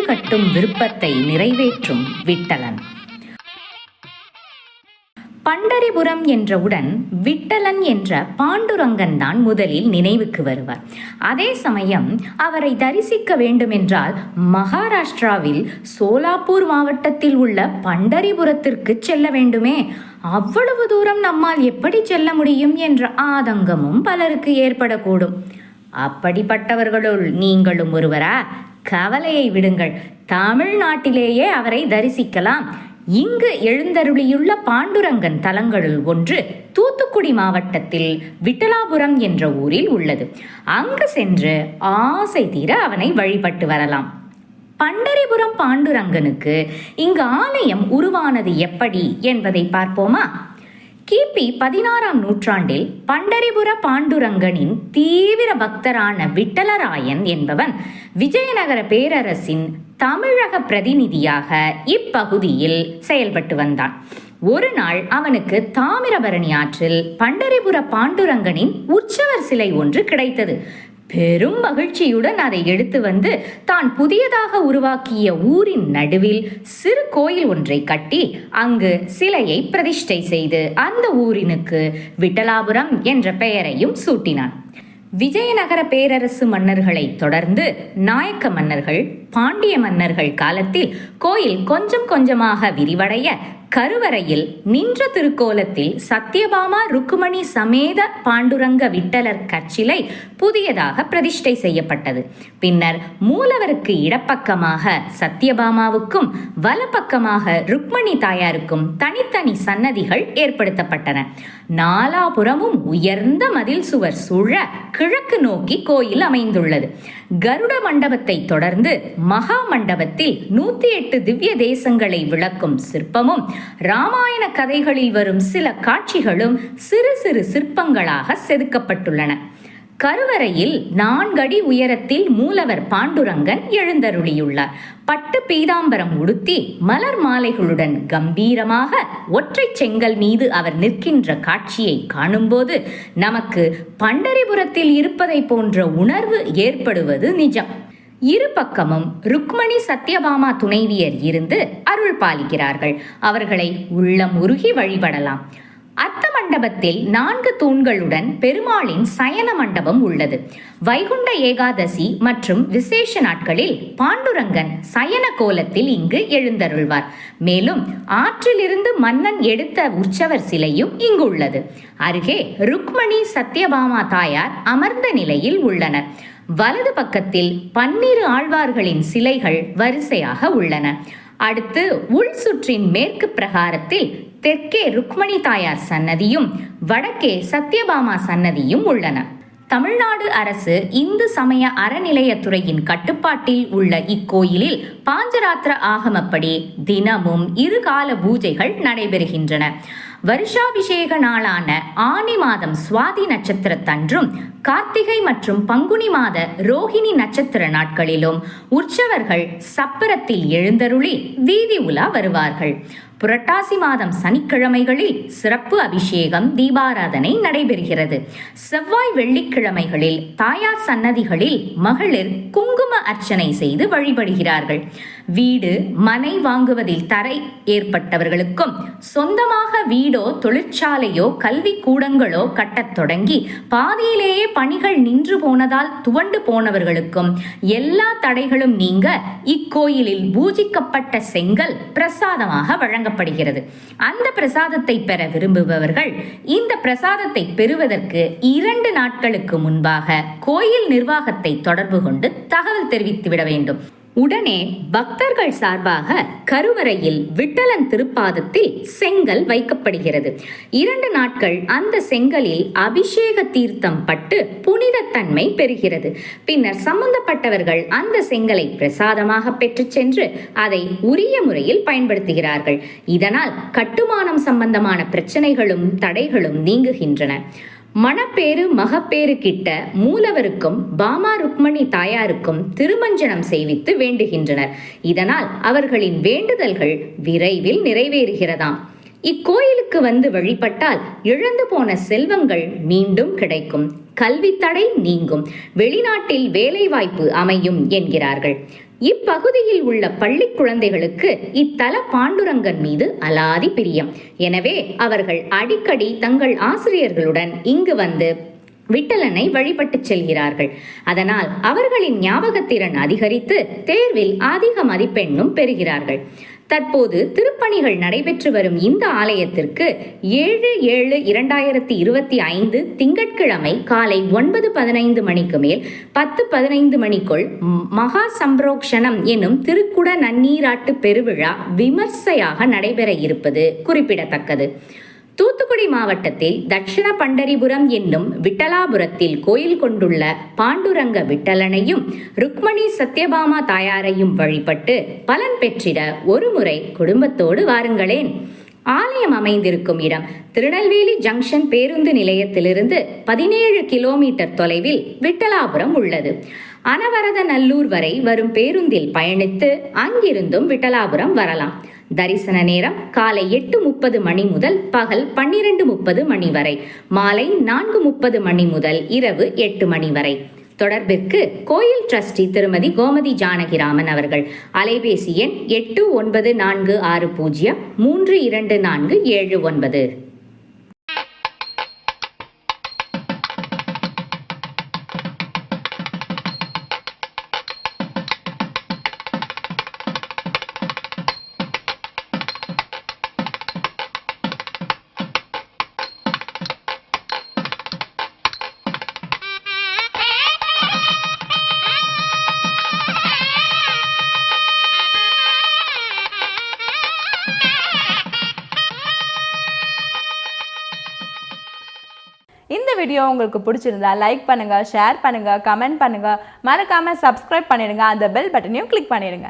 கட்டும் விருப்பத்தை நிறைவேற்றும் விட்டலன். பண்டரிபுரம் என்றவுடன் விட்டலன் என்ற பாண்டுரங்கன் தான் முதலில் நினைவுக்கு வருவார். அதே சமயம் அவரை தரிசிக்க வேண்டுமென்றால் மகாராஷ்டிராவில் சோலாப்பூர் மாவட்டத்தில் உள்ள பண்டரிபுரத்திற்கு செல்ல வேண்டுமே. அவ்வளவு தூரம் நம்மால் எப்படி செல்ல முடியும் என்ற ஆதங்கமும் பலருக்கு ஏற்படக்கூடும். அப்படிப்பட்டவர்களுள் நீங்களும் ஒருவரா? கவலையை விடுங்கள், தமிழ்நாட்டிலேயே அவரை தரிசிக்கலாம். இங்கு எழுந்தருளியுள்ள பாண்டுரங்கன் தலங்களுள் ஒன்று தூத்துக்குடி மாவட்டத்தில் விட்டலாபுரம் என்ற ஊரில் உள்ளது. அங்கு சென்று ஆசை தீர அவனை வழிபட்டு வரலாம். பண்டரிபுரம் பாண்டுரங்கனுக்கு இங்கு ஆலயம் உருவானது எப்படி என்பதை பார்ப்போமா? கிபி 16ஆம் நூற்றாண்டில் பண்டரிபுர பாண்டுரங்கனின் தீவிர பக்தரான விட்டலராயன் என்பவன் விஜயநகர பேரரசின் தமிழக பிரதிநிதியாக இப்பகுதியில் செயல்பட்டு வந்தான். ஒரு நாள் அவனுக்கு தாமிரபரணி ஆற்றில் பண்டரிபுர பாண்டுரங்கனின் உற்சவர் சிலை ஒன்று கிடைத்தது. பெரும் மகிழ்ச்சியுடன் அதை எடுத்து வந்து தான் புதியதாக உருவாக்கிய ஊரின் நடுவில் சிறு கோயில் ஒன்றை கட்டி அங்கு சிலையை பிரதிஷ்டை செய்து அந்த ஊரினுக்கு விட்டலாபுரம் என்ற பெயரையும் சூட்டினான். விஜயநகர பேரரசு மன்னர்களை தொடர்ந்து நாயக்க மன்னர்கள், பாண்டிய மன்னர்கள் காலத்தில் கோயில் கொஞ்சம் கொஞ்சமாக விரிவடைய கருவறையில் நின்ற திருக்கோலத்தில் சத்யபாமா ருக்குமணி சமேத பாண்டுரங்க விட்டலர் கற்சிலை புதியதாக பிரதிஷ்டை செய்யப்பட்டது. பின்னர் மூலவருக்கு இடப்பக்கமாக சத்யபாமாவுக்கும் வலப்பக்கமாக ருக்மணி தாயாருக்கும் தனித்தனி சன்னதிகள் ஏற்படுத்தப்பட்டன. நாலாபுறமும் உயர்ந்த மதில் சுவர் சூழ கிழக்கு நோக்கி கோயில் அமைந்துள்ளது. கருட மண்டபத்தை தொடர்ந்து மகா மண்டபத்தில் 108 திவ்ய தேசங்களை விளக்கும் சிற்பமும் ராமாயண கதைகளில் வரும் சில காட்சிகளும் சிறு சிறு சிற்பங்களாக செதுக்கப்பட்டுள்ளன. கருவறையில் 4 அடி உயரத்தில் மூலவர் பாண்டுரங்கன் எழுந்தருளியுள்ளார். பட்டு பீதாம்பரம் உடுத்தி மலர் மாலைகளுடன் கம்பீரமாக ஒற்றை செங்கல் மீது அவர் நிற்கின்ற காட்சியை காணும்போது நமக்கு பண்டரிபுரத்தில் இருப்பதை போன்ற உணர்வு ஏற்படுவது நிஜம். இரு பக்கமும் ருக்மணி சத்யபாமா துணைவியர் இருந்து அருள் பாலிக்கிறார்கள். அவர்களை உள்ளம் உருகி வழிபடலாம். அர்த்த மண்டபத்தில் 4 தூண்களுடன் பெருமாளின் சயன மண்டபம் உள்ளது. வைகுண்ட ஏகாதசி மற்றும் விசேஷ நாட்களில் பாண்டுரங்கன் சயன கோலத்தில் இங்கு எழுந்தருள்வார். மேலும் ஆற்றிலிருந்து மன்னன் எடுத்த உற்சவர் சிலையும் இங்கு உள்ளது. அருகே ருக்மணி சத்யபாமா தாயார் அமர்ந்த நிலையில் உள்ளனர். வலது பக்கத்தில் 12 ஆழ்வார்களின் சிலைகள் வரிசையாக உள்ளன. அடுத்து உள் சுற்றின் மேற்கு பிரகாரத்தில் தெற்கே ருக்மணி தாயார் சன்னதியும் வடக்கே சத்யபாமா சன்னதியும் உள்ளன. தமிழ்நாடு அரசு இந்து சமய அறநிலையத்துறையின் கட்டுப்பாட்டில் உள்ள இக்கோயிலில் பாஞ்சராத்திர ஆகமப்படி தினமும் 2 கால பூஜைகள் நடைபெறுகின்றன. வருஷாபிஷேக நாளான ஆனி மாதம் சுவாதி நட்சத்திரத்தன்றும் கார்த்திகை மற்றும் பங்குனி மாத ரோஹிணி நட்சத்திர நாட்களிலும் உற்சவர்கள் சப்பரத்தில் எழுந்தருளி வீதி உலா வருவார்கள். புரட்டாசி மாதம் சனிக்கிழமைகளில் சிறப்பு அபிஷேகம், தீபாராதனை நடைபெறுகிறது. செவ்வாய் வெள்ளிக்கிழமைகளில் தாயார் சன்னதிகளில் மகளிர் குங்கும அர்ச்சனை செய்து வழிபடுகிறார்கள். வீடு மனை வாங்குவதில் தடை ஏற்பட்டவர்களுக்கும் சொந்தமாக வீடோ தொழிற்சாலையோ கல்வி கூடங்களோ கட்டத் தொடங்கி பாதியிலேயே பணிகள் நின்று போனதால் துவண்டு போனவர்களுக்கும் எல்லா தடைகளும் நீங்க இக்கோயிலில் பூஜிக்கப்பட்ட செங்கல் பிரசாதமாக வழங்கப்படுகிறது. அந்த பிரசாதத்தை பெற விரும்புபவர்கள் இந்த பிரசாதத்தை பெறுவதற்கு 2 நாட்களுக்கு முன்பாக கோயில் நிர்வாகத்தை தொடர்பு கொண்டு தகவல் தெரிவித்துவிட வேண்டும். உடனே பக்தர்கள் சார்பாக கருவறையில் விட்டலன் திருப்பாதத்தில் செங்கல் வைக்கப்படுகிறது. 2 நாட்கள் அந்த செங்கலில் அபிஷேக தீர்த்தம் பட்டு புனிதத்தன்மை பெறுகிறது. பின்னர் சம்பந்தப்பட்டவர்கள் அந்த செங்கலை பிரசாதமாக பெற்று சென்று அதை உரிய முறையில் பயன்படுத்துகிறார்கள். இதனால் கட்டுமானம் சம்பந்தமான பிரச்சனைகளும் தடைகளும் நீங்குகின்றன. மணப்பேறு மகப்பேறு கிட்ட மூலவருக்கும் பாமா ருக்மணி தாயாருக்கும் திருமஞ்சனம் செய்வித்து வேண்டுகின்றனர். இதனால் அவர்களின் வேண்டுதல்கள் விரைவில் நிறைவேறுகிறதாம். இக்கோயிலுக்கு வந்து வழிபட்டால் இழந்து போன செல்வங்கள் மீண்டும் கிடைக்கும், கல்வி தடை நீங்கும், வெளிநாட்டில் வேலைவாய்ப்பு அமையும் என்கிறார்கள். இப்பகுதியில் உள்ள பள்ளி குழந்தைகளுக்கு இத்தல பாண்டுரங்கன் மீது அலாதி பிரியம். எனவே அவர்கள் அடிக்கடி தங்கள் ஆசிரியர்களுடன் இங்கு வந்து விட்டலனை வழிபட்டு செல்கிறார்கள். அதனால் அவர்களின் ஞாபகத்திறன் அதிகரித்து தேர்வில் அதிக மதிப்பெண்ணும் பெறுகிறார்கள். தற்போது திருப்பணிகள் நடைபெற்று வரும் இந்த ஆலயத்திற்கு 7/7/2025 திங்கட்கிழமை காலை 9:15 மணிக்கு மேல் 10:15 மணிக்குள் மகா சம்பரோக்ஷணம் எனும் திருக்குட நன்னீராட்டு பெருவிழா விமர்சையாக நடைபெற இருப்பது குறிப்பிடத்தக்கது. தூத்துக்குடி மாவட்டத்தில் தட்சிண பண்டரிபுரம் என்னும் விட்டலாபுரத்தில் கோயில் கொண்டுள்ள பாண்டுரங்க விட்டலனையும் ருக்மணி சத்யபாமா தாயாரையும் வழிபட்டு பலன் பெற்றிட ஒருமுறை குடும்பத்தோடு வாருங்களேன். ஆலயம் அமைந்திருக்கும் இடம் திருநெல்வேலி ஜங்ஷன் பேருந்து நிலையத்திலிருந்து 17 கிலோமீட்டர் தொலைவில் விட்டலாபுரம் உள்ளது. அனவரதநல்லூர் வரை வரும் பேருந்தில் பயணித்து அங்கிருந்தும் விட்டலாபுரம் வரலாம். தரிசன நேரம் காலை 8:30 மணி முதல் பகல் 12:30 மணி வரை, மாலை 4:30 மணி முதல் இரவு 8 மணி வரை. தொடர்பிற்கு கோயில் டிரஸ்டி திருமதி கோமதி ஜானகிராமன் அவர்கள். அலைபேசி எண் 8946032479. இந்த வீடியோ உங்களுக்கு பிடிச்சிருந்தா லைக் பண்ணுங்க, ஷேர் பண்ணுங்க, கமெண்ட் பண்ணுங்க, மறக்காம சப்ஸ்கிரைப் பண்ணிடுங்க, அந்த பெல் பட்டனையும் கிளிக் பண்ணிடுங்க.